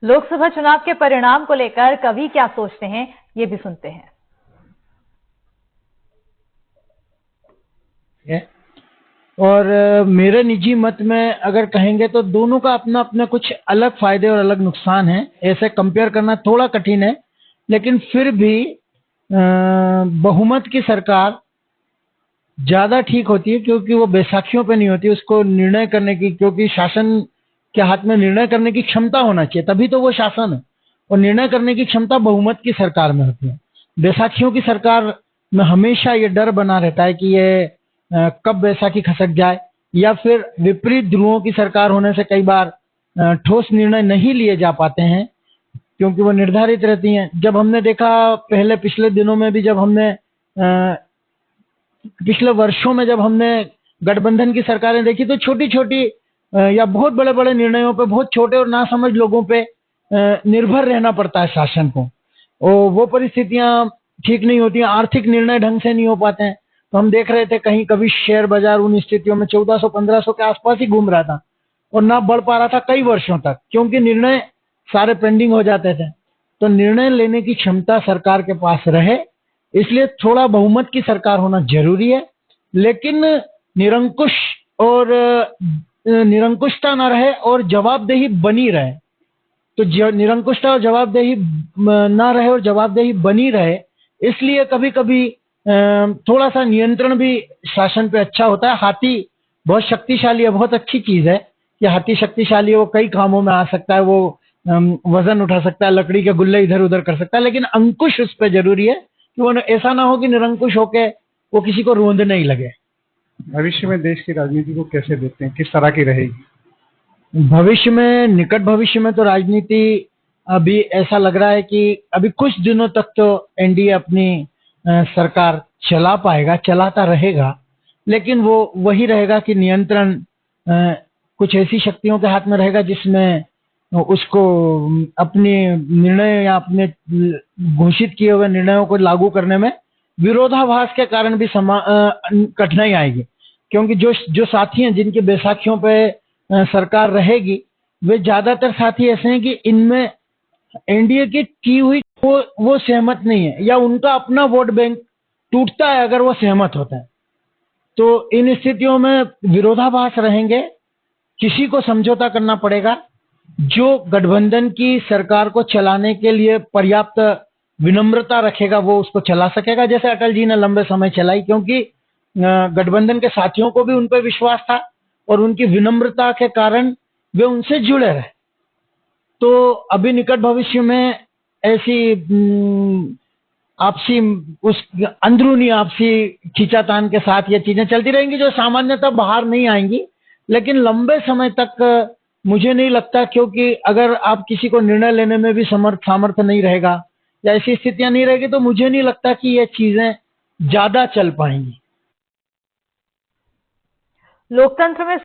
लोकसभा चुनाव के परिणाम को लेकर कवि क्या सोचते हैं, ये भी सुनते हैं। और मेरे निजी मत में अगर कहेंगे तो दोनों का अपना अपना कुछ अलग फायदे और अलग नुकसान है। ऐसे कंपेयर करना थोड़ा कठिन है, लेकिन फिर भी बहुमत की सरकार ज्यादा ठीक होती है, क्योंकि वो बैसाखियों पे नहीं होती। उसको निर्णय करने की, क्योंकि शासन के हाथ में निर्णय करने की क्षमता होना चाहिए, तभी तो वो शासन है। और निर्णय करने की क्षमता बहुमत की सरकार में होती है। बैसाखियों की सरकार में हमेशा ये डर बना रहता है कि ये कब बैसाखी खसक जाए, या फिर विपरीत ध्रुवों की सरकार होने से कई बार ठोस निर्णय नहीं लिए जा पाते हैं, क्योंकि वो निर्धारित रहती हैं। जब हमने देखा पहले पिछले दिनों में भी, जब हमने पिछले वर्षों में जब हमने गठबंधन की सरकारें देखी, तो छोटी छोटी या बहुत बड़े बड़े निर्णयों पे बहुत छोटे और नासमझ लोगों पे निर्भर रहना पड़ता है शासन को। और वो परिस्थितियां ठीक नहीं होती हैं, आर्थिक निर्णय ढंग से नहीं हो पाते हैं। तो हम देख रहे थे कहीं कभी शेयर बाजार उन स्थितियों में 1400-1500 के आसपास ही घूम रहा था और ना बढ़ पा रहा था कई वर्षों तक, क्योंकि निर्णय सारे पेंडिंग हो जाते थे। तो निर्णय लेने की क्षमता सरकार के पास रहे, इसलिए थोड़ा बहुमत की सरकार होना जरूरी है, लेकिन निरंकुश और निरंकुशता ना रहे और जवाबदेही बनी रहे। तो निरंकुशता और जवाबदेही ना रहे और जवाबदेही बनी रहे, इसलिए कभी कभी थोड़ा सा नियंत्रण भी शासन पे अच्छा होता है। हाथी बहुत शक्तिशाली है, बहुत अच्छी चीज है कि हाथी शक्तिशाली है, वो कई कामों में आ सकता है, वो वजन उठा सकता है, लकड़ी के गुल्ले इधर उधर कर सकता है, लेकिन अंकुश उस पर जरूरी है कि वो ऐसा ना हो कि निरंकुश होके वो किसी को रोंदने ही लगे। भविष्य में देश की राजनीति को कैसे देखते हैं, किस तरह की रहेगी? भविष्य में, निकट भविष्य में तो राजनीति अभी ऐसा लग रहा है कि अभी कुछ दिनों तक तो एनडीए अपनी सरकार चला पाएगा, चलाता रहेगा, लेकिन वो वही रहेगा कि नियंत्रण कुछ ऐसी शक्तियों के हाथ में रहेगा जिसमें उसको अपने निर्णय या अपने घोषित किए हुए निर्णयों को लागू करने में विरोधाभास के कारण भी कठिनाई आएगी। क्योंकि जो साथी हैं जिनकी बैसाखियों पे सरकार रहेगी, वे ज्यादातर साथी ऐसे हैं कि इनमें एनडीए की हुई वो सहमत नहीं है, या उनका अपना वोट बैंक टूटता है अगर वो सहमत होता है। तो इन स्थितियों में विरोधाभास रहेंगे, किसी को समझौता करना पड़ेगा। जो गठबंधन की सरकार को चलाने के लिए पर्याप्त विनम्रता रखेगा वो उसको चला सकेगा, जैसे अटल जी ने लंबे समय चलाई, क्योंकि गठबंधन के साथियों को भी उन पर विश्वास था और उनकी विनम्रता के कारण वे उनसे जुड़े रहे। तो अभी निकट भविष्य में ऐसी आपसी उस अंदरूनी आपसी खींचातान के साथ ये चीजें चलती रहेंगी जो सामान्यतः बाहर नहीं आएंगी, लेकिन लंबे समय तक मुझे नहीं लगता, क्योंकि अगर आप किसी को निर्णय लेने में भी सामर्थ्य नहीं रहेगा या ऐसी स्थितियां नहीं रहेगी, तो मुझे नहीं लगता कि ये चीजें ज्यादा चल पाएंगी। लोकतंत्र में